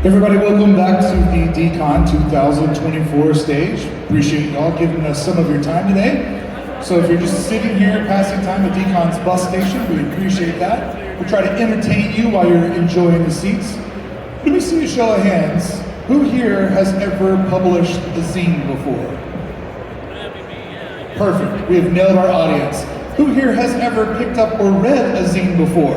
Everybody, welcome back to the DCon 2024 stage. Appreciate y'all giving us some of your time today. So if you're just sitting here passing time at DCon's bus station, we appreciate that. We'll try to entertain you while you're enjoying the seats. Let me see a show of hands. Who here has ever published a zine before? Perfect, we have nailed our audience. Who here has ever picked up or read a zine before?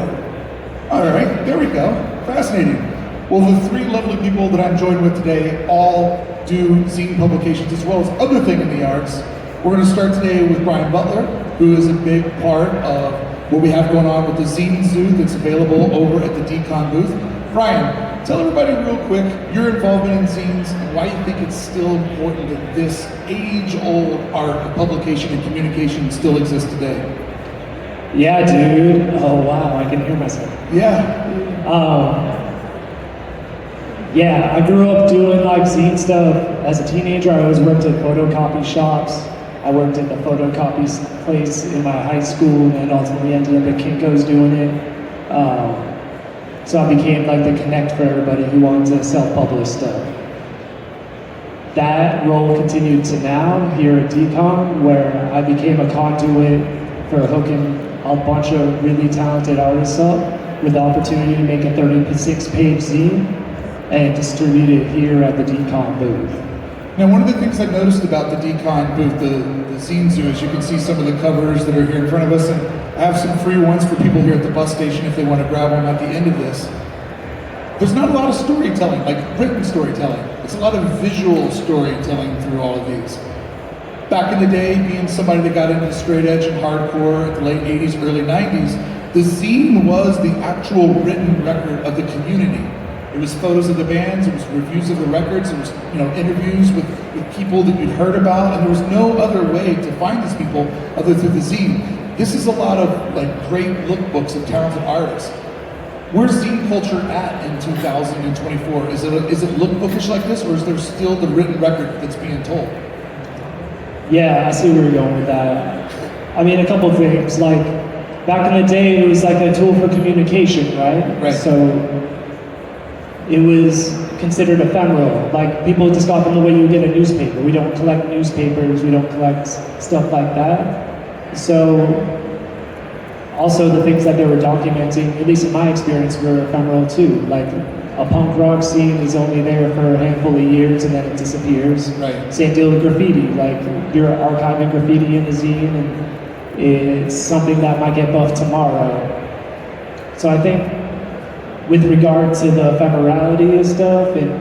All right, there we go, fascinating. Well, the three lovely people that I'm joined with today all do zine publications as well as other things in the arts. We're going to start today with Brian Butler, who is a big part of what we have going on with the Zine Zoo that's available over at the DCon booth. Brian, tell everybody real quick your involvement in zines and why you think it's still important that this age-old art of publication and communication still exists today. Yeah, dude. Oh, wow, I can hear myself. Yeah, I grew up doing like zine stuff. As a teenager, I always worked at photocopy shops. I worked at the photocopy place in my high school and ultimately ended up at Kinko's doing it. So I became like the connect for everybody who wanted to self-publish stuff. That role continued to now here at DCon, where I became a conduit for hooking a bunch of really talented artists up with the opportunity to make a 36-page zine and distribute it here at the DCon booth. Now, one of the things I've noticed about the DCon booth, the Zine Zoo, is you can see some of the covers that are here in front of us, and I have some free ones for people here at the bus station if they want to grab one at the end of this. There's not a lot of storytelling, like written storytelling. It's a lot of visual storytelling through all of these. Back in the day, being somebody that got into straight edge and hardcore at the late 80s, early 90s, the zine was the actual written record of the community. It was photos of the bands, it was reviews of the records, it was interviews with people that you'd heard about, and there was no other way to find these people other through the zine. This is a lot of great lookbooks of talented artists. Where's Zine Culture at in 2024? Is it lookbookish like this, or is there still the written record that's being told? Yeah, I see where you're going with that. I mean, a couple of things. Like, back in the day, it was like a tool for communication, right? Right. So it was considered ephemeral. Like, people just got from the way you get a newspaper. We don't collect newspapers, we don't collect stuff like that. So, also the things that they were documenting, at least in my experience, were ephemeral too. Like, a punk rock scene is only there for a handful of years and then it disappears. Right. Same deal with graffiti. Like, you're archiving graffiti in a zine and it's something that might get buffed tomorrow. So I think with regard to the ephemerality of stuff and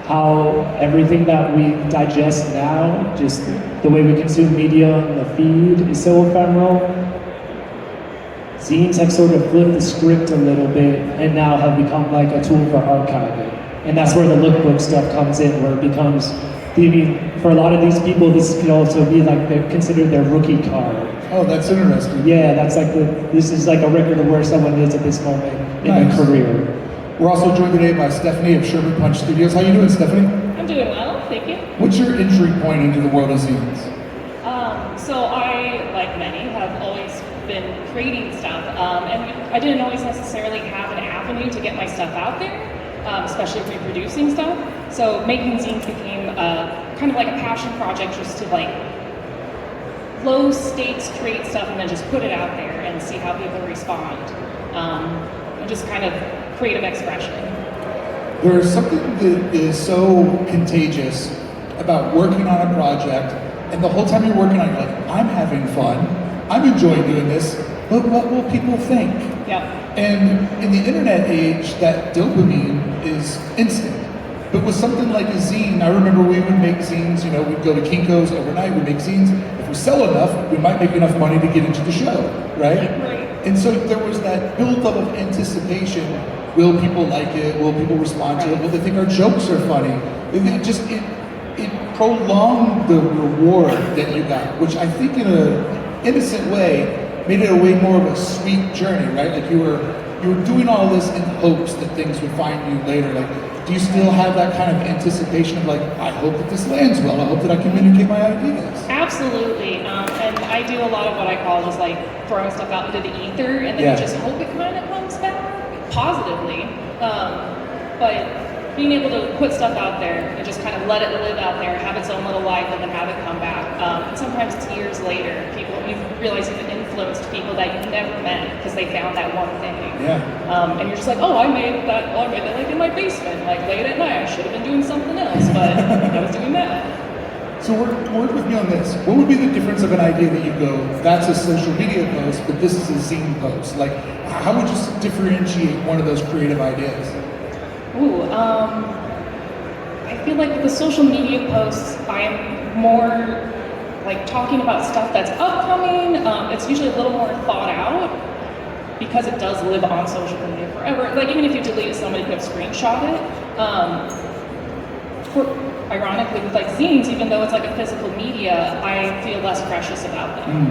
how everything that we digest now, just the way we consume media on the feed is so ephemeral, zines have sort of flipped the script a little bit and now have become like a tool for archiving. And that's where the lookbook stuff comes in, where it becomes, for a lot of these people, this could also be like they're considered their rookie card. Oh, that's interesting. Yeah, that's like this is like a record of where someone is at this moment in their career. We're also joined today by Stephanie of Sherman Punch Studios. How you doing, Stephanie? I'm doing well, thank you. What's your entry point into the world of zines? So I, like many, have always been creating stuff, and I didn't always necessarily have an avenue to get my stuff out there, especially reproducing stuff. So making zines became kind of like a passion project, just to low stakes create stuff and then just put it out there and see how people respond. And just kind of creative expression. There's something that is so contagious about working on a project, and the whole time you're working on it, you're like, I'm having fun, I'm enjoying doing this, but what will people think? Yep. And in the internet age, that dopamine is instant. But with something like a zine, I remember we would make zines, we'd go to Kinko's overnight, we'd make zines. If we sell enough, we might make enough money to get into the show, right? Right. And so there was that build-up of anticipation. Will people like it? Will people respond to it? Will they think our jokes are funny? It prolonged the reward that you got, which I think in an innocent way made it a way more of a sweet journey, right? Like you were doing all this in hopes that things would find you later. Like, do you still have that kind of anticipation of I hope that this lands well, I hope that I communicate my ideas? Absolutely, and I do a lot of what I call just throwing stuff out into the ether, and then you just hope it kind of comes back positively. But being able to put stuff out there and just kind of let it live out there, have its own little life, and then have it come back. And sometimes it's years later, you realize you've influenced people that you've never met because they found that one thing. Yeah. And you're just like, oh, I made that like in my basement, like late at night. I should have been doing something else, but I was doing that. So work with me on this. What would be the difference of an idea that you go, that's a social media post, but this is a zine post? Like, how would you differentiate one of those creative ideas? Ooh, I feel like with the social media posts, I'm more like talking about stuff that's upcoming. It's usually a little more thought out because it does live on social media forever. Like even if you delete it, somebody could have screenshot it. Ironically, with like zines, even though it's like a physical media, I feel less precious about them,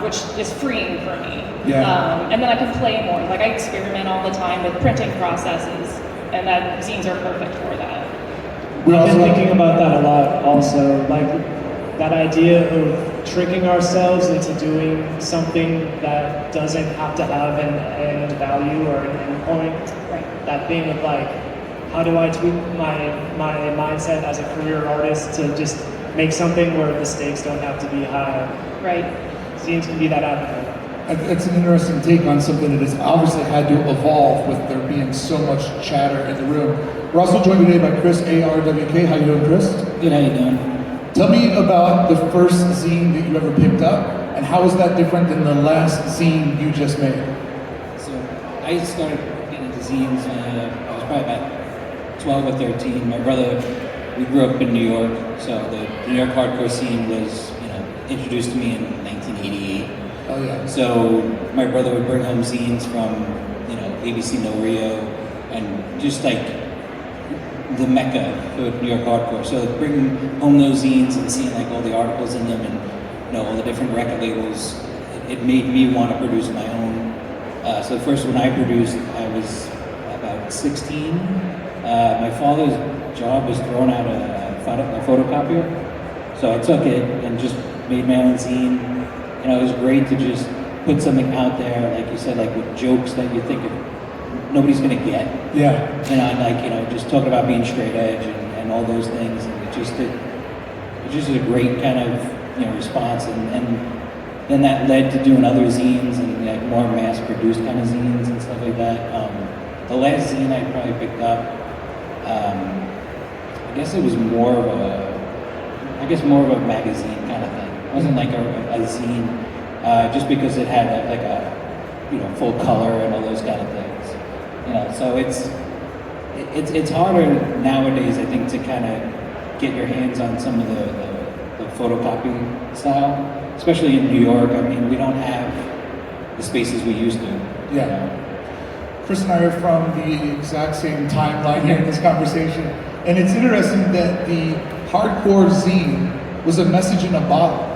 which is freeing for me. Yeah. And then I can play more. Like I experiment all the time with printing processes, and that zines are perfect for that. I've been thinking about that a lot also, like that idea of tricking ourselves into doing something that doesn't have to have an end value or an end point. Right. That thing of like, how do I tweak my mindset as a career artist to just make something where the stakes don't have to be high? Right. Zines can be that avenue. It's an interesting take on something that has obviously had to evolve with there being so much chatter in the room. We're also joined today by Chris ARWK. How you doing, Chris? Good, how you doing? Tell me about the first zine that you ever picked up, and how is that different than the last zine you just made? So I started getting into zines I was probably about 12 or 13. My brother, we grew up in New York, so the New York hardcore scene was, introduced to me in 1988. Oh yeah. So my brother would bring home zines from, ABC No Rio, and just like the mecca for New York hardcore. So bringing home those zines and seeing like all the articles in them and all the different record labels, it made me want to produce my own. So the first one I produced, I was about 16. My father's job was throwing out a photocopier, so I took it and just made my own zine. It was great to just put something out there, like you said, like with jokes that you think nobody's gonna get. Yeah. And just talking about being straight edge and all those things, and it just a great kind of response, and then that led to doing other zines and like more mass-produced kind of zines and stuff like that. The last zine I probably picked up, I guess it was more of a magazine kind of thing. It wasn't like a zine, just because it had a full color and all those kind of things. So it's harder nowadays, I think, to kind of get your hands on some of the photocopy style, especially in New York. I mean, we don't have the spaces we used to. Yeah. Chris and I are from the exact same timeline here in this conversation, and it's interesting that the hardcore zine was a message in a bottle.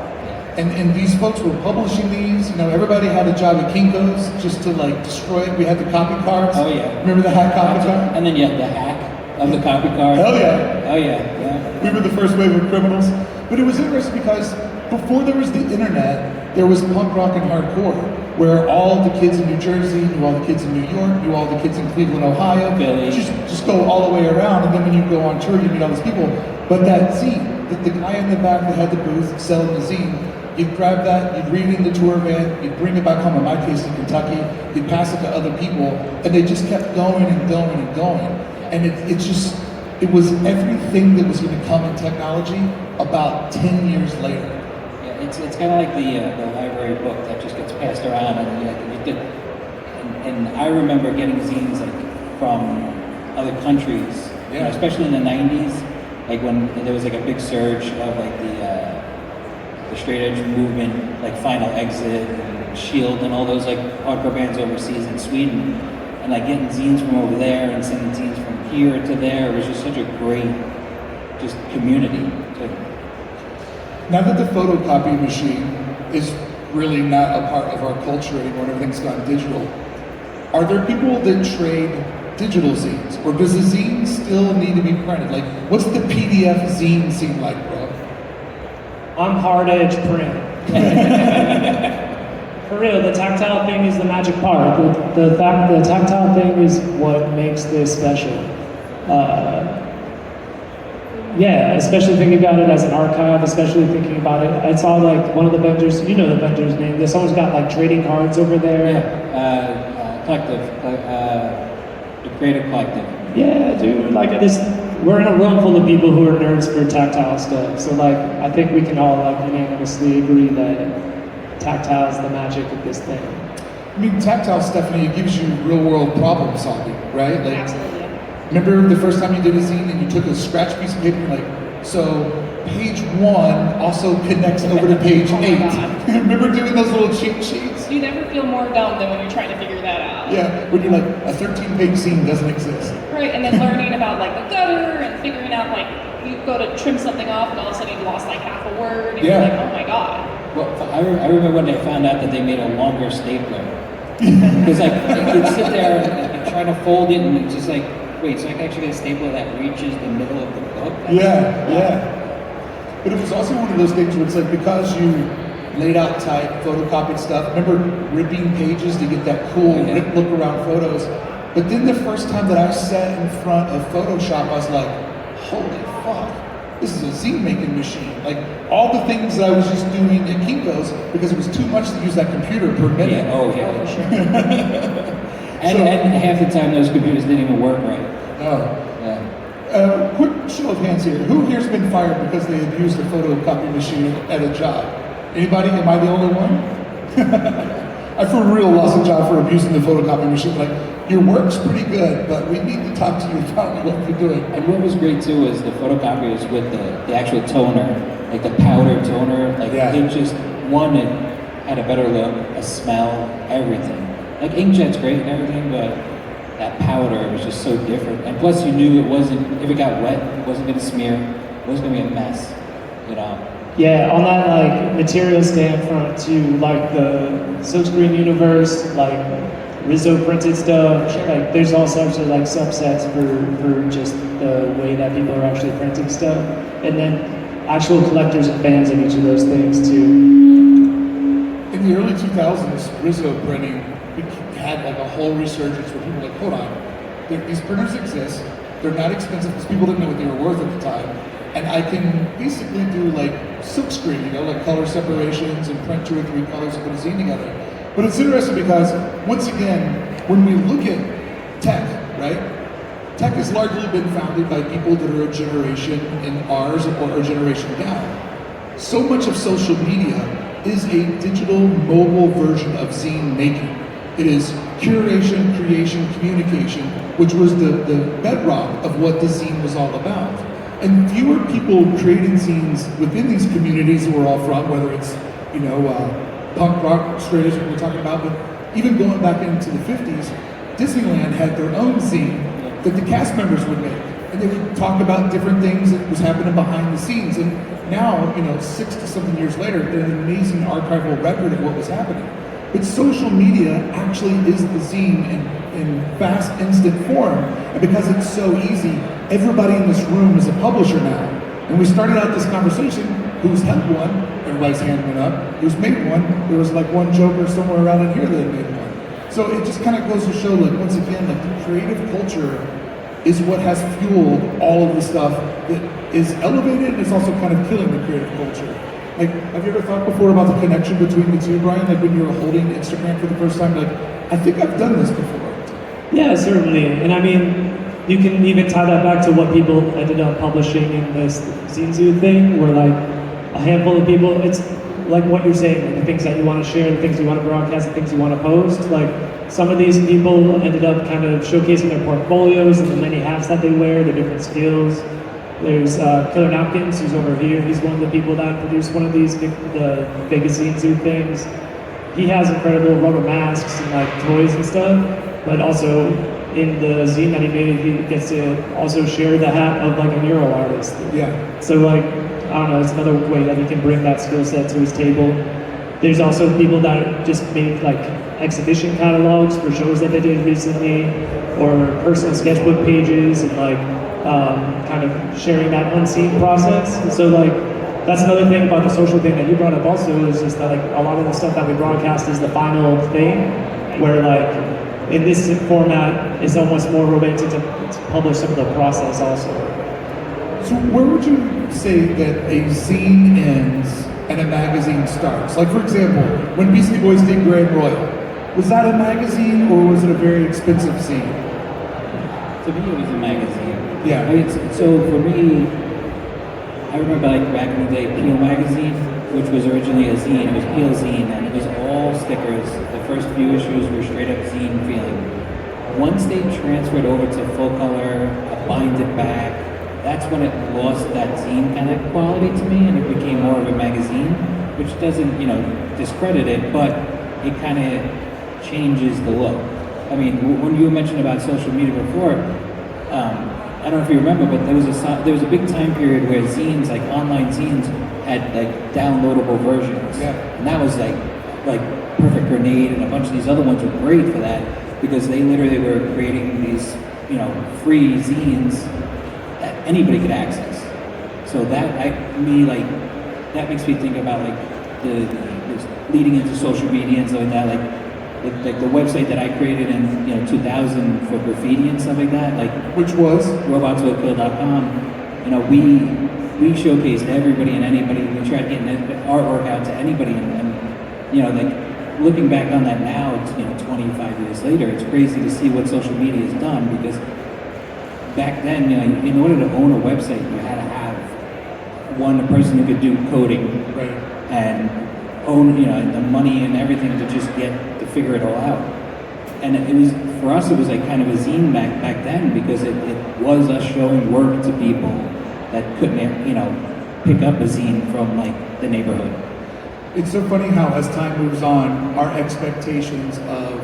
And these folks were publishing these, everybody had a job at Kinko's just to like destroy it. We had the copy cards. Oh yeah. Remember the hack copy card? And then you had the hack of the copy card. Hell yeah. Oh yeah, yeah. We were the first wave of criminals. But it was interesting because before there was the internet, there was punk rock and hardcore, where all the kids in New Jersey knew all the kids in New York, knew all the kids in Cleveland, Ohio. Philly. Just go all the way around, and then when you go on tour, you meet all these people. But that zine, the guy in the back that had the booth selling the zine, you'd grab that, you'd read it in the tour van, you'd bring it back home, in my case to Kentucky, you'd pass it to other people, and they just kept going and going and going. And it was everything that was going to come in technology about 10 years later. Yeah, it's kind of like the library book that just gets passed around, and I remember getting zines like from other countries, especially in the 90s, like when there was like a big surge of like the straight edge movement, like Final Exit and Shield and all those like hardcore bands overseas in Sweden, and like getting zines from over there and sending zines from here to there. It was just such a great community. Now that the photocopy machine is really not a part of our culture anymore and everything's gone digital, are there people that trade digital zines, or does the zine still need to be printed? Like, what's the PDF zine scene like, bro? I'm hard edge print. For real, the tactile thing is the magic part. The tactile thing is what makes this special. Yeah, especially thinking about it as an archive, especially thinking about it. I saw like one of the vendors, you know the vendor's name. This someone's got like trading cards over there. Yeah, collective, the creative collective. Yeah, dude, like this, we're in a room full of people who are nerds for tactile stuff. So like, I think we can all like unanimously agree that tactile is the magic of this thing. I mean, tactile, Stephanie, it gives you real world problem solving, right? Like, Absolutely. remember the first time you did a zine and you took a scratch piece of paper and you're like, so page 1 also connects over to page Oh my 8. God. Remember doing those little cheat sheets? You never feel more dumb than when you're trying to figure that out. Yeah, when you're like, a 13-page zine doesn't exist. Right, and then learning about like the gutter and figuring out like you go to trim something off and all of a sudden you've lost like half a word and Yeah. you're like, oh my god. Well, I remember when I found out that they made a longer stapler. Because like, you'd sit there and try to fold it and it's just like, wait, so I can actually get a stapler that reaches the middle of the book? Yeah. But it was also one of those things where it's like, because you laid out type, photocopied stuff, remember ripping pages to get that cool rip look around photos. But then the first time that I sat in front of Photoshop, I was like, holy fuck, this is a zine making machine. Like all the things that I was just doing at Kinko's because it was too much to use that computer per minute. Yeah, oh yeah. For sure. And half the time those computers didn't even work right. Oh. Yeah. Quick show of hands here. Who here's been fired because they had used a photocopy machine at a job? Anybody? Am I the only one? I for real lost a job for abusing the photocopy machine. Like, your work's pretty good, but we need to talk to you about what you're doing. And what was great too is the photocopiers with the actual toner, like the powder toner, like it just, one, it had a better look, a smell, everything. Like inkjet's great and everything, but that powder was just so different. And plus you knew it wasn't, if it got wet, it wasn't gonna smear, it wasn't gonna be a mess, you know? Yeah, on that like material stand front to like the silkscreen universe, like Rizzo printed stuff, like there's all sorts of like subsets for just the way that people are actually printing stuff. And then actual collectors and fans of each of those things too. In the early 2000s, Rizzo printing had like a whole resurgence where people were like, hold on, these printers exist, they're not expensive because people didn't know what they were worth at the time. And I can basically do like silkscreen, you know, like color separations and print 2 or 3 colors and put a zine together. But it's interesting because, once again, when we look at tech, right? Tech has largely been founded by people that are a generation in ours or a generation down. So much of social media is a digital, mobile version of zine making. It is curation, creation, communication, which was the bedrock of what the zine was all about. And fewer people creating zines within these communities that we're all from, whether it's, you know, punk rock, straight edge, we're talking about, but even going back into the 50s, Disneyland had their own zine that the cast members would make. And they would talk about different things that was happening behind the scenes. And now, you know, 60-something years later, they're an amazing archival record of what was happening. But social media actually is the zine in fast, instant form. And because it's so easy, everybody in this room is a publisher now. And we started out this conversation, who's had one? Everybody's hand went up. Who's made one? There was like one joker somewhere around in here that had made one. So it just kind of goes to show, like, once again, like the creative culture is what has fueled all of the stuff that is elevated and is also kind of killing the creative culture. Like, have you ever thought before about the connection between the two, Brian? Like when you were holding Instagram for the first time, like, I think I've done this before. Yeah, certainly. And I mean, you can even tie that back to what people ended up publishing in this Zine Zoo thing, where like a handful of people, it's like what you're saying, like the things that you want to share, the things you want to broadcast, the things you want to post. Like some of these people ended up kind of showcasing their portfolios and the many hats that they wear, the different skills. There's Killer Napkins, who's over here. He's one of the people that produced one of these, the Vegas Zine Zoo things. He has incredible rubber masks and like toys and stuff, but also in the zine that he made, he gets to also share the hat of like a mural artist. Yeah. So like, I don't know, it's another way that he can bring that skill set to his table. There's also people that just made like exhibition catalogs for shows that they did recently, or personal sketchbook pages, and like kind of sharing that unseen process. And so like, that's another thing about the social thing that you brought up also, is just that like a lot of the stuff that we broadcast is the final thing, where like in this format, it's almost more romantic to publish some of the process also. So where would you say that a zine ends and a magazine starts? Like, for example, when Beastie Boys did Grand Royal, was that a magazine or was it a very expensive zine? To me, it was a magazine. Yeah. I mean, so for me, I remember like back in the day, Peel magazine, which was originally a zine. It was Peel zine, and it was all stickers. The first few issues were straight up zine feeling. Once they transferred over to full color, a binded back, that's when it lost that zine kind of quality to me, and it became more of a magazine, which doesn't, discredit it, but it kind of changes the look. I mean, when you mentioned about social media before, I don't know if you remember, but there was a big time period where zines, like online zines, had like downloadable versions, and that was like Perfect Grenade and a bunch of these other ones were great for that because they literally were creating these, free zines that anybody could access. So that makes me think about like the leading into social media and stuff like that, like the website that I created in 2000 for graffiti and stuff like that, like Which was? robotswillkill.com. We showcased everybody and anybody. We tried getting artwork out to anybody, and like looking back on that now, 25 years later, it's crazy to see what social media has done because back then, in order to own a website, you had to have a person who could do coding, Right. and own, the money and everything to just to figure it all out. And it was, for us, it was like kind of a zine back then because it was us showing work to people that couldn't, pick up a zine from like the neighborhood. It's so funny how as time moves on, our expectations of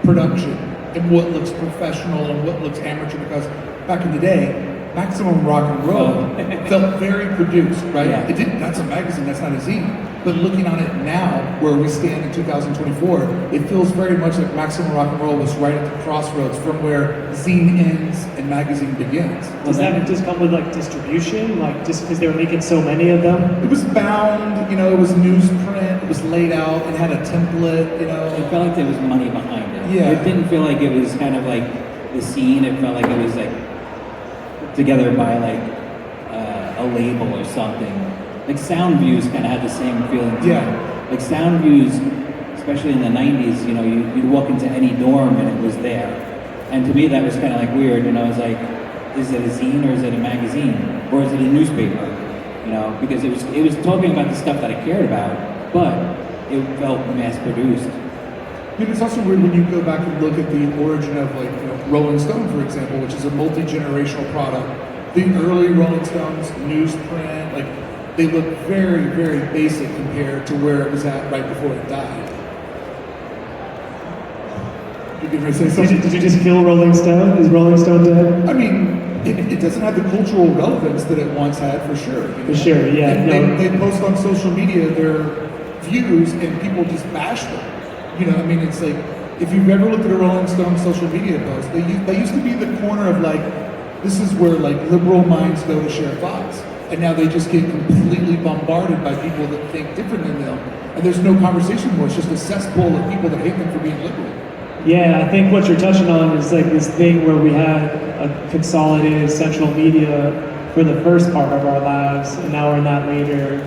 production and what looks professional and what looks amateur, because back in the day, Maximum Rock and Roll felt very produced, right? Yeah. That's a magazine, that's not a zine. But looking on it now, where we stand in 2024, it feels very much like Maximum Rock and Roll was right at the crossroads from where zine ends and magazine begins. Does that just come with like distribution, like just because they were making so many of them? It was bound, it was newsprint, it was laid out, it had a template, It felt like there was money behind it. Yeah. It didn't feel like it was kind of like the scene. It felt like it was like together by like a label or something. Like Sound Views kind of had the same feeling to Yeah. me. Like Sound Views, especially in the 90s, you'd walk into any dorm and it was there. And to me that was kind of like weird, I was like, is it a zine or is it a magazine? Or is it a newspaper? Because it was talking about the stuff that I cared about, but it felt mass produced. It's also weird when you go back and look at the origin of Rolling Stone, for example, which is a multi-generational product. The early Rolling Stones newsprint, they look very, very basic compared to where it was at right before it died. You can say something? Did you just kill Rolling Stone? Is Rolling Stone dead? I mean, it doesn't have the cultural relevance that it once had, for sure. For sure, yeah. And they post on social media their views, and people just bash them. It's like, if you've ever looked at a Rolling Stone social media post, they used to be the corner of this is where liberal minds go to share thoughts. And now they just get completely bombarded by people that think different than them. And there's no conversation more. It's just a cesspool of people that hate them for being liberal. Yeah, I think what you're touching on is this thing where we had a consolidated central media for the first part of our lives, and now we're in that later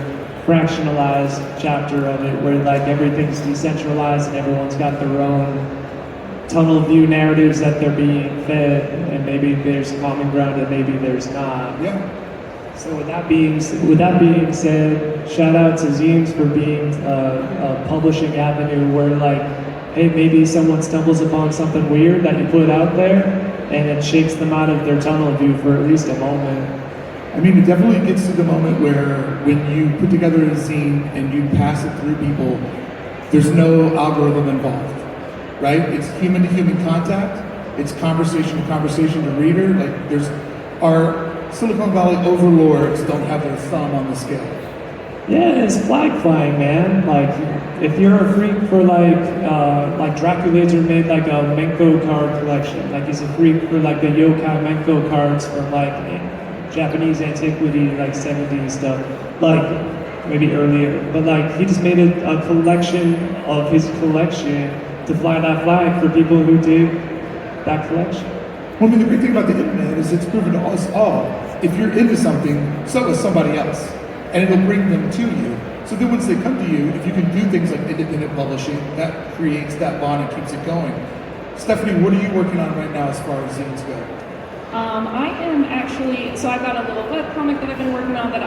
fractionalized chapter of it where everything's decentralized and everyone's got their own tunnel view narratives that they're being fed, and maybe there's common ground and maybe there's not. Yeah. So with that being said, shout out to Zines for being a publishing avenue where hey, maybe someone stumbles upon something weird that you put out there and it shakes them out of their tunnel view for at least a moment. It definitely gets to the moment where when you put together a zine and you pass it through people, there's no algorithm involved, right? It's human-to-human contact. It's conversation to conversation to reader. Our Silicon Valley overlords don't have their thumb on the scale. Yeah, it's flag flying, man. If you're a freak for Draculator made a Menko card collection. He's a freak for the yokai Menko cards from Japanese antiquity, 70s stuff. Maybe earlier. But he just made a collection of his collection to fly that flag for people who dig that collection. Well, I mean, the great thing about the internet is it's proven to us all, if you're into something, so is somebody else. And it'll bring them to you. So then once they come to you, if you can do things like independent publishing, that creates that bond and keeps it going. Stephanie, what are you working on right now as far as zines go? I am actually, so I've got a little webcomic that I've been working on that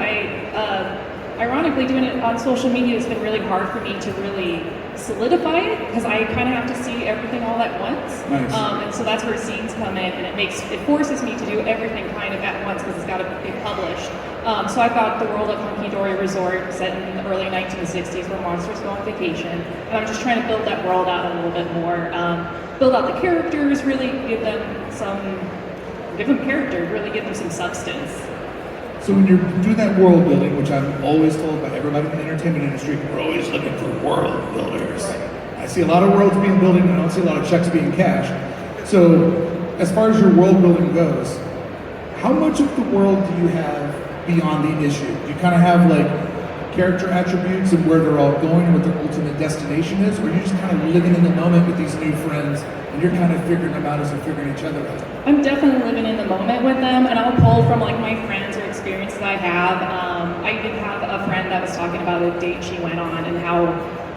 ironically, doing it on social media has been really hard for me to really solidify it because I kind of have to see everything all at once. Nice. And so that's where zines come in, and it forces me to do everything kind of at once because it's got to be published. So I've got the world of Hunky Dory Resort set in the early 1960s where monsters go on vacation, and I'm just trying to build that world out a little bit more. Build out the characters, really give them character, really give them some substance. So when you're doing that world building, which I'm always told by everybody in the entertainment industry, we're always looking for world builders. Right. I see a lot of worlds being built, and I don't see a lot of checks being cashed. So as far as your world building goes, how much of the world do you have beyond the issue? Do you kind of have like character attributes and where they're all going and what their ultimate destination is? Or are you just kind of living in the moment with these new friends and you're kind of figuring them out as they're figuring each other out? I'm definitely living in the moment with them, and I'll pull from like my friends or experiences I have. I even have a friend that was talking about a date she went on and how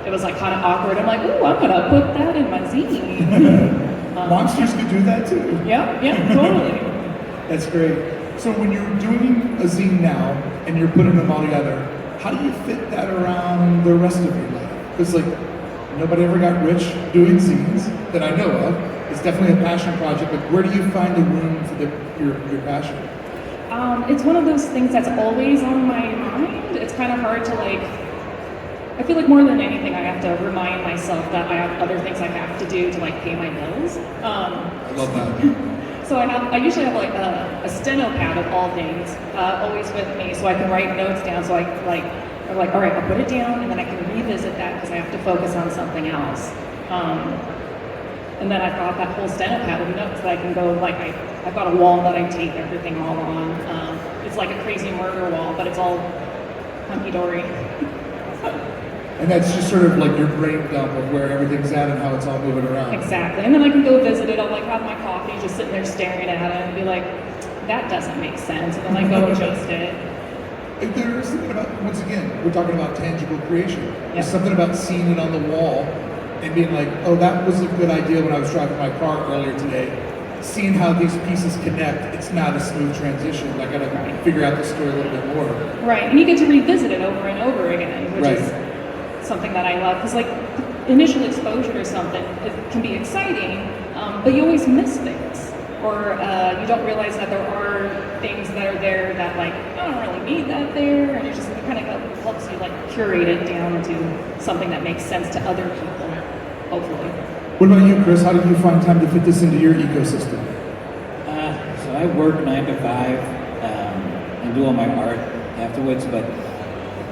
it was like kind of awkward. I'm like, ooh, I'm gonna put that in my zine. Monsters could do that too. Yeah, totally. That's great. So when you're doing a zine now and you're putting them all together, how do you fit that around the rest of your life? Because like nobody ever got rich doing zines that I know of. It's definitely a passion project, but where do you find the room for your passion? It's one of those things that's always on my mind. It's kind of hard to like, I feel like more than anything I have to remind myself that I have other things I have to do to like pay my bills. I love that. So I usually have like a steno pad of all things always with me so I can write notes down. So I'm like, all right, I'll put it down and then I can revisit that because I have to focus on something else. And then I've got that whole steno pad of notes that I can go, like, I've got a wall that I tape everything all on. It's like a crazy murder wall, but it's all hunky-dory. And that's just sort of like your brain dump of where everything's at and how it's all moving around. Exactly. And then I can go visit it. I'll like have my coffee, just sitting there staring at it and be like, that doesn't make sense. And then I go adjust it. There's something about, once again, we're talking about tangible creation. Yep. There's something about seeing it on the wall and being like, oh, that was a good idea when I was driving my car earlier today. Seeing how these pieces connect, it's not a smooth transition. I gotta figure out the story a little bit more. Right, and you get to revisit it over and over again, which Right. is something that I love. Because like initial exposure to something, it can be exciting, but you always miss things. Or you don't realize that there are things that are there that like, I don't really need that there. And it kind of helps you like curate it down to something that makes sense to other people, hopefully. What about you, Chris? How did you find time to fit this into your ecosystem? So I work 9 to 5 and do all my art afterwards, but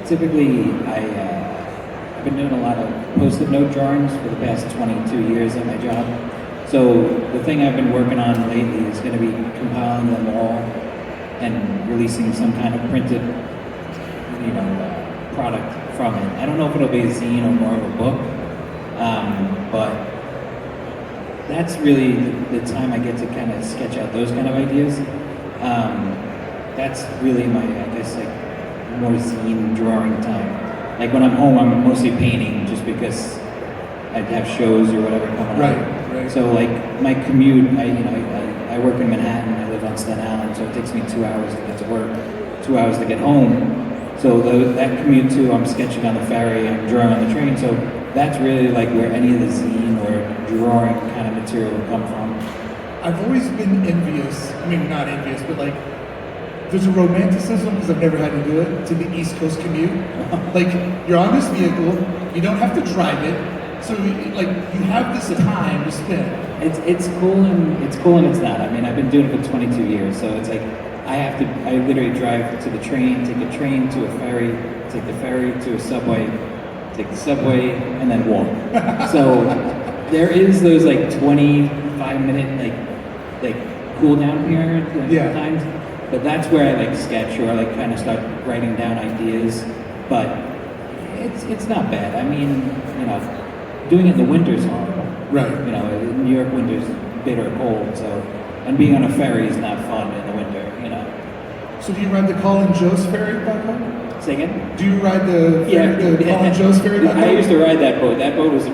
typically I've been doing a lot of post-it note drawings for the past 22 years at my job. So the thing I've been working on lately is going to be compiling them all and releasing some kind of printed, product from it. I don't know if it'll be a zine or more of a book, but that's really the time I get to kind of sketch out those kind of ideas. That's really my, I guess, like more zine drawing time. Like when I'm home, I'm mostly painting just because I have shows or whatever coming up. Right. So like my commute, I work in Manhattan. I live on Staten Island, so it takes me 2 hours to get to work, 2 hours to get home. So that commute too, I'm sketching on the ferry, I'm drawing on the train. So that's really like where any of the zine or drawing kind of material will come from. I've always been envious, I mean not envious, but like there's a romanticism, because I've never had to do it, to the East Coast commute. Like you're on this vehicle, you don't have to drive it, so like you have this time to spend. It's cool and it's not. I mean, I've been doing it for 22 years, so it's like I literally drive to the train, take a train to a ferry, take the ferry to a subway, take the subway, and then walk. So there is those like 25-minute like cool down period times, but that's where I like sketch or I like kind of start writing down ideas. But it's not bad. I mean, doing it in the winter is hard. Right. You know, New York winter's bitter cold, so, and being on a ferry is not fun in the winter, you know. So do you ride the Colin Joe's ferry back home? Say again? Do you ride the Colin Joe's ferry back home? I used to ride that boat. That boat was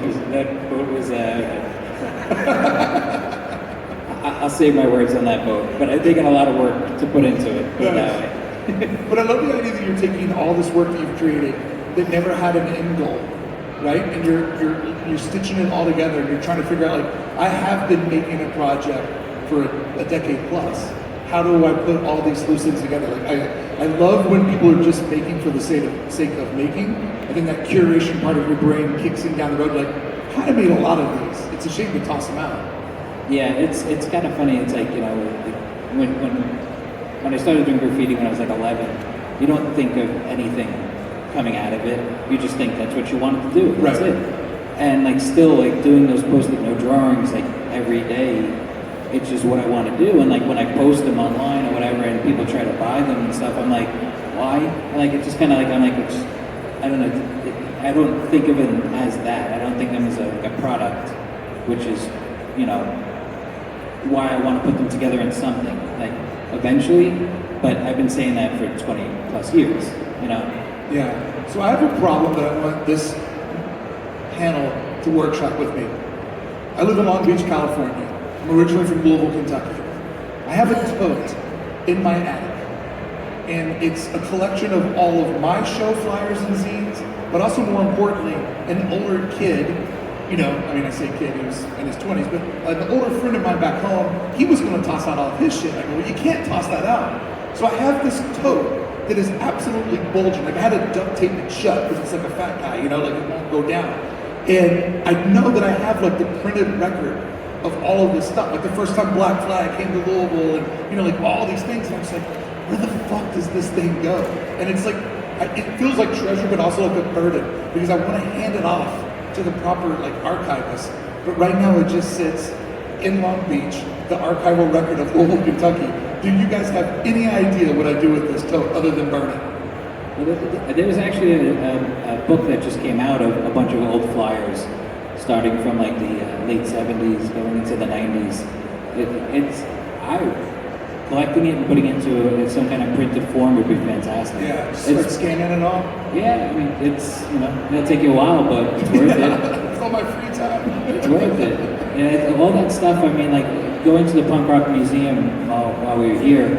I'll save my words on that boat, but I've taken a lot of work to put into it, put it that way. But I love the idea that you're taking all this work that you've created that never had an end goal, right? And you're stitching it all together, and you're trying to figure out, like, I have been making a project for a decade plus. How do I put all these loose ends together? Like, I love when people are just making for the sake of making. I think that curation part of your brain kicks in down the road. Like, I kind of made a lot of these. It's a shame to toss them out. Yeah, it's kind of funny. It's like, you know, when I started doing graffiti when I was like 11, you don't think of anything coming out of it. You just think that's what you wanted to do. That's right. it. And like still like doing those post-it note drawings like every day, it's just what I want to do. And like when I post them online or whatever, and people try to buy them and stuff, I'm like, why? Like it's just kind of like I'm like, it's, I don't know. I don't think of it as that. I don't think of them as a product, which is, you know, why I want to put them together in something like eventually. But I've been saying that for 20 plus years, you know. Yeah. So I have a problem that I want this panel to workshop with me. I live in Long Beach, California. I'm originally from Louisville, Kentucky. I have a tote in my attic, and it's a collection of all of my show flyers and zines, but also more importantly, an older kid, you know, I mean, I say kid, he was in his 20s, but an older friend of mine back home, he was going to toss out all of his shit. I go, well, you can't toss that out. So I have this tote that is absolutely bulging. Like I had to duct tape it shut because it's like a fat guy, you know, like it won't go down. And I know that I have like the printed record of all of this stuff. Like the first time Black Flag came to Louisville and, you know, like all these things. And I'm just like, where the fuck does this thing go? And it's like, it feels like treasure, but also like a burden because I want to hand it off to the proper like archivist. But right now it just sits in Long Beach, the archival record of Louisville, Kentucky. Do you guys have any idea what I do with this tote other than burn it? Well, there was actually a book that just came out of a bunch of old flyers, starting from like the late 70s, going into the 90s. Collecting it and putting it into some kind of printed form would be fantastic. Yeah, just start scanning it all. Yeah, I mean, it's, you know, it'll take you a while, but it's worth it. It's all my free time. It's worth it. Yeah, all that stuff, I mean, like, going to the Punk Rock Museum while we were here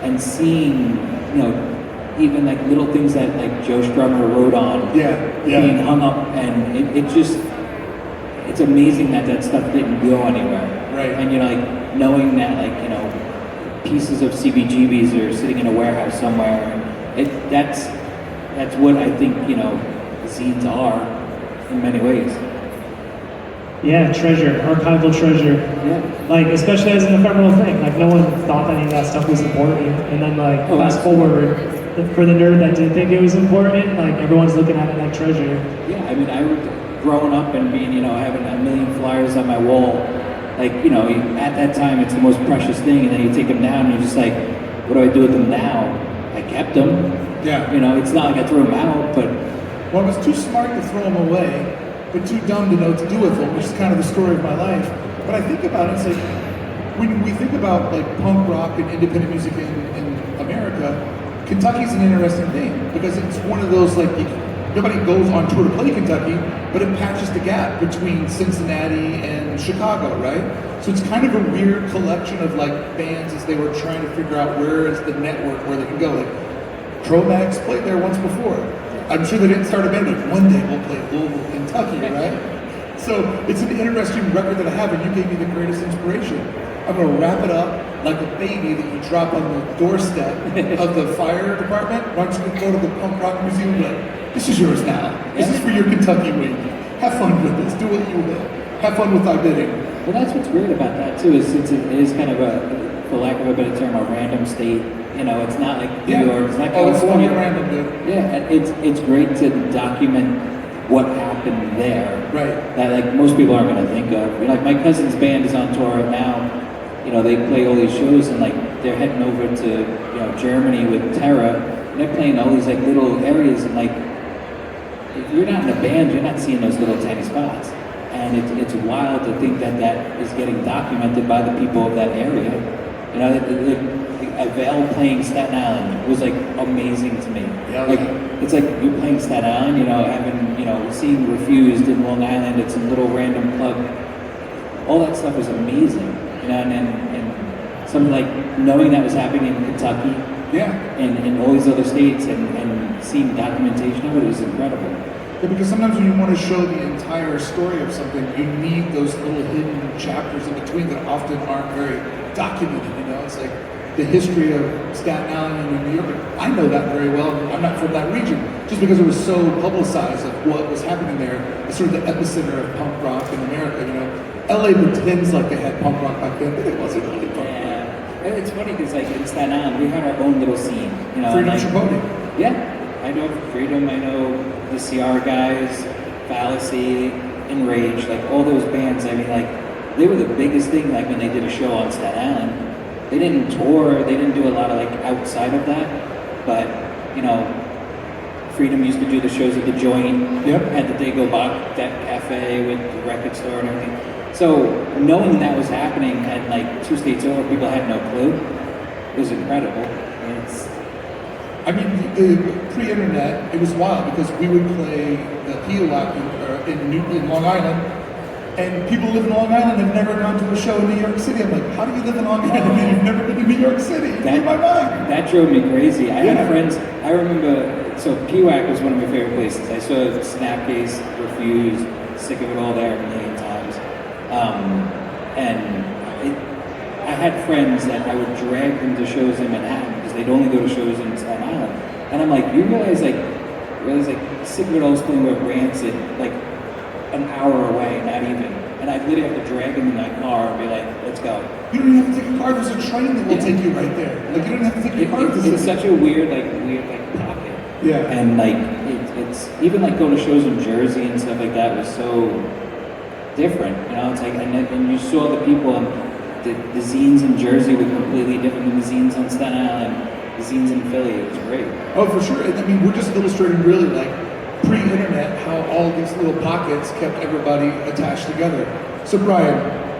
and seeing, you know, even like little things that like Joe Strummer wrote on being hung up, and it just, it's amazing that stuff didn't go anywhere. Right. And, you know, like, knowing that, like, you know, pieces of CBGBs are sitting in a warehouse somewhere, that's what I think, you know, zines are in many ways. Yeah, treasure, archival treasure. Yeah. Like, especially as an ephemeral thing. Like, no one thought that any of that stuff was important. And then, like, fast forward, for the nerd that did think it was important, like, everyone's looking at it like treasure. Yeah, I mean, growing up and being, you know, having a million flyers on my wall, like, you know, at that time, it's the most precious thing. And then you take them down and you're just like, what do I do with them now? I kept them. Yeah. You know, it's not like I threw them out, but... Well, I was too smart to throw them away, but too dumb to know what to do with them, which is kind of the story of my life. But I think about it, it's like, when we think about like punk rock and independent music in America, Kentucky's an interesting thing, because it's one of those, like, nobody goes on tour to play Kentucky, but it patches the gap between Cincinnati and Chicago, right? So it's kind of a weird collection of like bands as they were trying to figure out where is the network where they can go. Like, Tromax played there once before. I'm sure they didn't start a band, but one day we'll play Louisville, Kentucky, right? So it's an interesting record that I have, and you gave me the greatest inspiration. I'm gonna wrap it up like a baby that you drop on the doorstep of the fire department. Why don't you go to the Punk Rock Museum and be like, this is yours now. This is for your Kentucky week. Have fun with this, do what you will. Have fun with thy bidding. Well, that's what's weird about that too, is it is kind of a, for lack of a better term, a random state. You know, it's not like New York, it's not California. It's fucking random, dude. Yeah, and it's great to document what happened there. Right. That like most people aren't gonna think of. Like my cousin's band is on tour now. You know, they play all these shows and like they're heading over to, you know, Germany with Terra, and they're playing all these like little areas, and like if you're not in a band, you're not seeing those little tiny spots. and it's wild to think that that is getting documented by the people of that area. You know, Avail playing Staten Island was like amazing to me. Yeah, like it's like you're playing Staten Island, you know, having, you know, seeing Refused in Long Island at some little random club. All that stuff was amazing, you know, and something like knowing that was happening in Kentucky, Yeah. and all these other states, and seeing documentation of it was incredible. Yeah, because sometimes when you want to show the entire story of something, you need those little hidden chapters in between that often aren't very documented, you know? It's like the history of Staten Island and New York. I know that very well. I'm not from that region. Just because it was so publicized of what was happening there, it's sort of the epicenter of punk rock in America, you know? LA pretends like they had punk rock back then, but it wasn't really punk rock. Yeah, it's funny because like in Staten Island, we had our own little scene, you know. Freedom like, Chipotle. Yeah, I know Freedom, I know the CR guys, Fallacy, Enrage, like all those bands. I mean, like they were the biggest thing. Like when they did a show on Staten Island, they didn't tour, they didn't do a lot of like outside of that. But you know, Freedom used to do the shows at the Joint. Yep. At the Dagobah that cafe with the record store and everything. So knowing that was happening at like 2 states over, people had no clue. It was incredible. I mean, the pre-internet, it was wild because we would play the Peel Lock in Long Island, and people who live in Long Island have never gone to a show in New York City. I'm like, how do you live in Long Island and you've never been to New York City? It blew my mind. That drove me crazy. I had friends, I remember, so PWAC was one of my favorite places. I saw Snapcase, Refused, Sick of It All there a million times. I had friends that I would drag them to shows in Manhattan because they'd only go to shows in Staten Island. And I'm like, you realize Sick of It All is playing with Rancid like an hour away, not even. And I'd literally have to drag them in my car and be like, let's go. You don't even have to take a car, there's a train that will take you right there. Like you don't have to take your car to the It's city. such a weird pocket. Yeah. And like it's even like going to shows in Jersey and stuff like that was so different, you know. It's like and you saw the people, and the zines in Jersey were completely different than the zines on Staten Island, the zines in Philly. It was great. Oh, for sure. I mean, we're just illustrating really like pre-internet how all these little pockets kept everybody attached together. So Brian,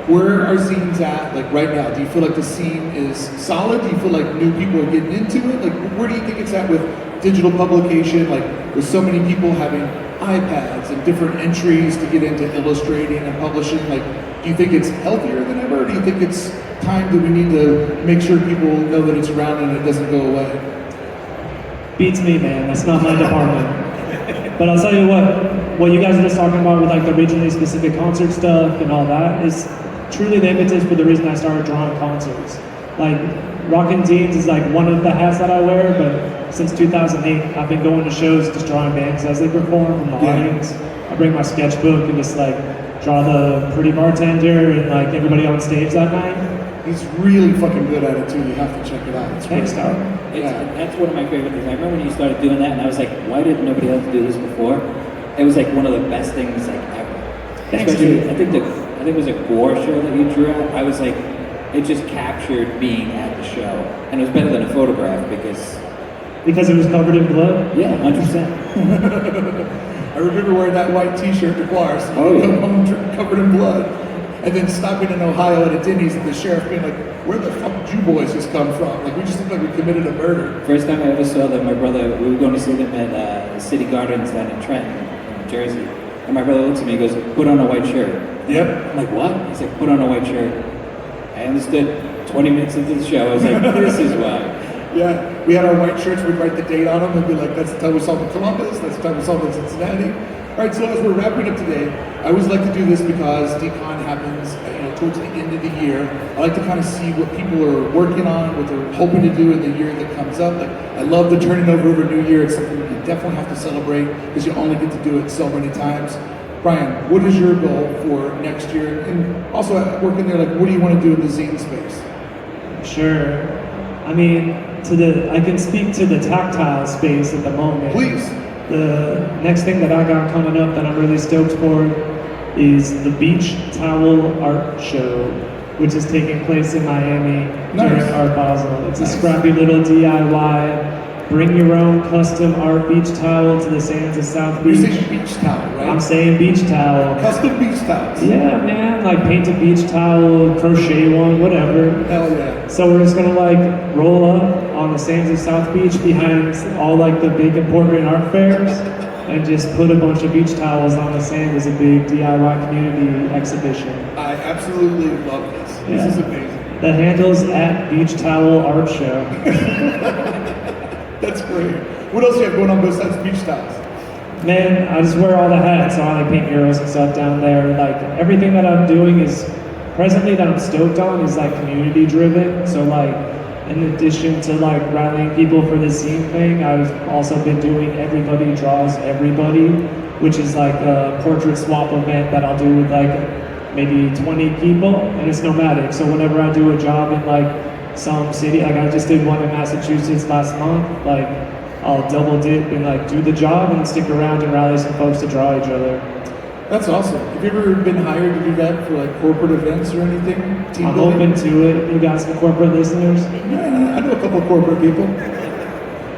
where are zines at like right now? Do you feel like the scene is solid? Do you feel like new people are getting into it? Like where do you think it's at with digital publication? Like with so many people having iPads and different entries to get into illustrating and publishing, like do you think it's healthier than ever? Or do you think it's time that we need to make sure people know that it's around and it doesn't go away? Beats me, man. That's not my department. But I'll tell you what you guys are just talking about with like the regionally specific concert stuff and all that is truly the impetus for the reason I started drawing concerts. Like rocking zines is like one of the hats that I wear, but since 2008 I've been going to shows just drawing bands as they perform from the audience. I bring my sketchbook and just like draw the pretty bartender and like everybody on stage that night. He's really fucking good at it too. You have to check it out. It's Thanks, great. dog. That's one of my favorite things. I remember when you started doing that, and I was like, why did nobody else do this before? It was like one of the best things like ever. Thanks, Especially, dude. I think it was a Gore show that you drew at. I was like, it just captured being at the show, and it was better than a photograph because it was covered in blood? yeah, 100%. I remember wearing that white t-shirt to bars, covered in blood. And then stopping in Ohio at a Denny's and the sheriff being like, where the fuck did you boys just come from? Like, we just look like we committed a murder. First time I ever saw them, my brother, we were going to see them at City Gardens down in Trenton, in New Jersey. And my brother looks at me and goes, put on a white shirt. Yep. I'm like, what? He's like, put on a white shirt. I understood 20 minutes into the show. I was like, this is why. Yeah, we had our white shirts, we'd write the date on them and be like, that's the time we saw them in Columbus, that's the time we saw them in Cincinnati. All right, so as we're wrapping up today, I always like to do this because DCon happens towards the end of the year. I like to kind of see what people are working on, what they're hoping to do in the year that comes up. Like, I love the Turning Over of a New Year. It's something you definitely have to celebrate because you only get to do it so many times. Brian, what is your goal for next year? And also working there, like, what do you want to do in the zine space? Sure. I mean, I can speak to the tactile space at the moment. Please. The next thing that I got coming up that I'm really stoked for is the Beach Towel Art Show, which is taking place in Miami during Art Basel. It's a scrappy little DIY bring your own custom art beach towel to the sands of South You're Beach. saying beach towel, right? I'm saying beach towel. Custom beach towels. Yeah, man, like paint a beach towel, crochet one, whatever. Hell yeah. So we're just gonna like roll up on the sands of South Beach behind all like the big important art fairs and just put a bunch of beach towels on the sand as a big DIY community exhibition. I absolutely love this. Yeah. This is amazing. The handle's at Beach Towel Art Show. That's great. What else do you have going on besides beach towels? Man, I just wear all the hats, so I like paint murals and stuff down there. Like everything that I'm doing is presently that I'm stoked on is like community driven. So like in addition to like rallying people for the zine thing, I've also been doing Everybody Draws Everybody, which is like a portrait swap event that I'll do with like maybe 20 people, and it's nomadic. So whenever I do a job in like some city, like I just did one in Massachusetts last month, like I'll double dip and like do the job and stick around and rally some folks to draw each other. That's awesome. Have you ever been hired to do that for like corporate events or anything? Team I'm building? open to it. You got some corporate listeners? Yeah, I know a couple of corporate people.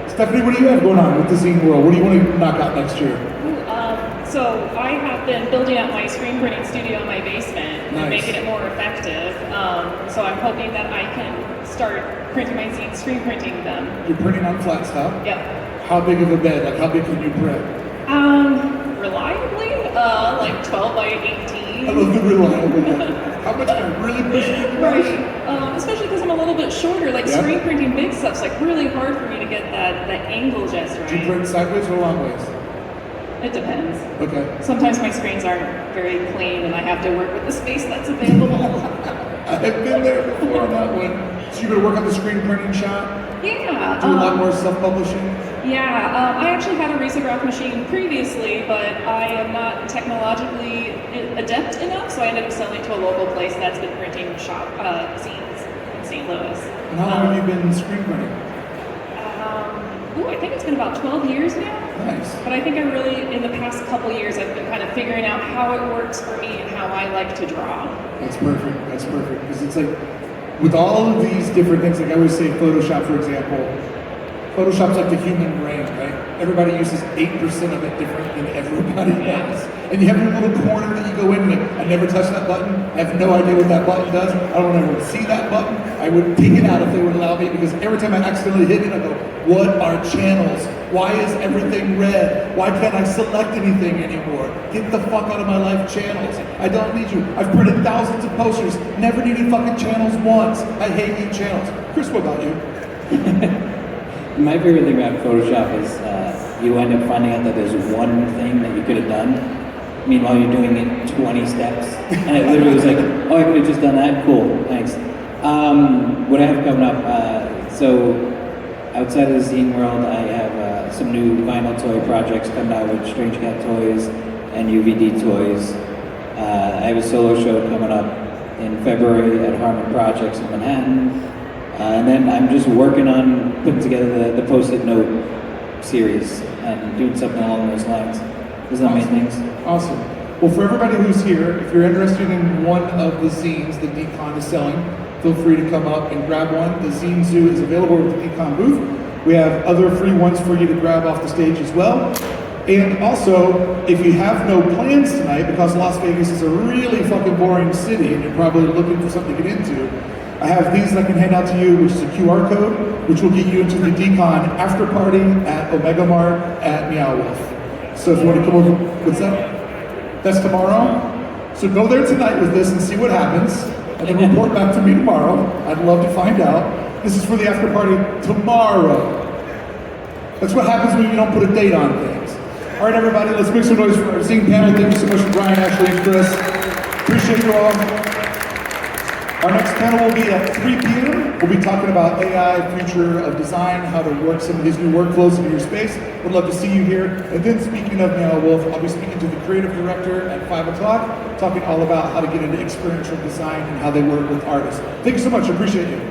Stephanie, what do you have going on with the zine world? What do you want to knock out next year? So I have been building out my screen printing studio in my basement Nice. and making it more effective. So I'm hoping that I can start printing my zines, screen printing them. You're printing on Flatstock. Yep. How big of a bed? Like how big can you print? Reliably, like 12 by 18. I love the reliable. How much can I really push it? Right. Especially because I'm a little bit shorter. Like Yep. screen printing big stuff's like really hard for me to get that angle just right. Do you print sideways or long ways? It depends. Okay. Sometimes my screens aren't very clean and I have to work with the space that's available. I've been there before on that one. So you're going to work on the screen printing shop? Yeah. Do a lot more self-publishing? Yeah, I actually had a risograph machine previously, but I am not technologically adept enough, so I ended up selling to a local place that's been printing zines in St. Louis. And how long have you been screen printing? I think it's been about 12 years now. Nice. But I think I really, in the past couple years, I've been kind of figuring out how it works for me and how I like to draw. That's perfect. That's perfect. Because it's like, with all of these different things, like I always say Photoshop, for example, Photoshop's like the human brain, right? Everybody uses 8% of it different than everybody else. And you have your little corner that you go in and like, I never touch that button. I have no idea what that button does. I don't ever see that button. I would take it out if they would allow me, because every time I accidentally hit it, I go, what are channels? Why is everything red? Why can't I select anything anymore? Get the fuck out of my life, channels. I don't need you. I've printed thousands of posters, never needed fucking channels once. I hate you channels. Chris, what about you? My favorite thing about Photoshop is you end up finding out that there's one thing that you could have done. Meanwhile, you're doing it 20 steps. And it literally was like, oh, I could have just done that? Cool, thanks. What I have coming up, so outside of the zine world, I have some new vinyl toy projects coming out with Strange Cat Toys and UVD Toys. I have a solo show coming up in February at Harmon Projects in Manhattan. And then I'm just working on putting together the Post-it note series and doing something along those lines. Those are the main things. Awesome. Well, for everybody who's here, if you're interested in one of the zines that DesignerCon is selling, feel free to come up and grab one. The Zine Zoo is available at the DesignerCon booth. We have other free ones for you to grab off the stage as well. And also, if you have no plans tonight, because Las Vegas is a really fucking boring city and you're probably looking for something to get into, I have these that I can hand out to you, which is a QR code, which will get you into the DesignerCon after party at Omega Mart at Meow Wolf. So if you want to come over, what's that? That's tomorrow? So go there tonight with this and see what happens, and then report back to me tomorrow. I'd love to find out. This is for the after party tomorrow. That's what happens when you don't put a date on things. All right, everybody, let's make some noise for our zine panel. Thank you so much to Brian, Ashley, and Chris. Appreciate you all. Our next panel will be at 3 p.m. We'll be talking about AI, future of design, how to work some of these new workflows into your space. Would love to see you here. And then speaking of Meow Wolf, I'll be speaking to the creative director at 5 o'clock, talking all about how to get into experiential design and how they work with artists. Thank you so much, I appreciate you.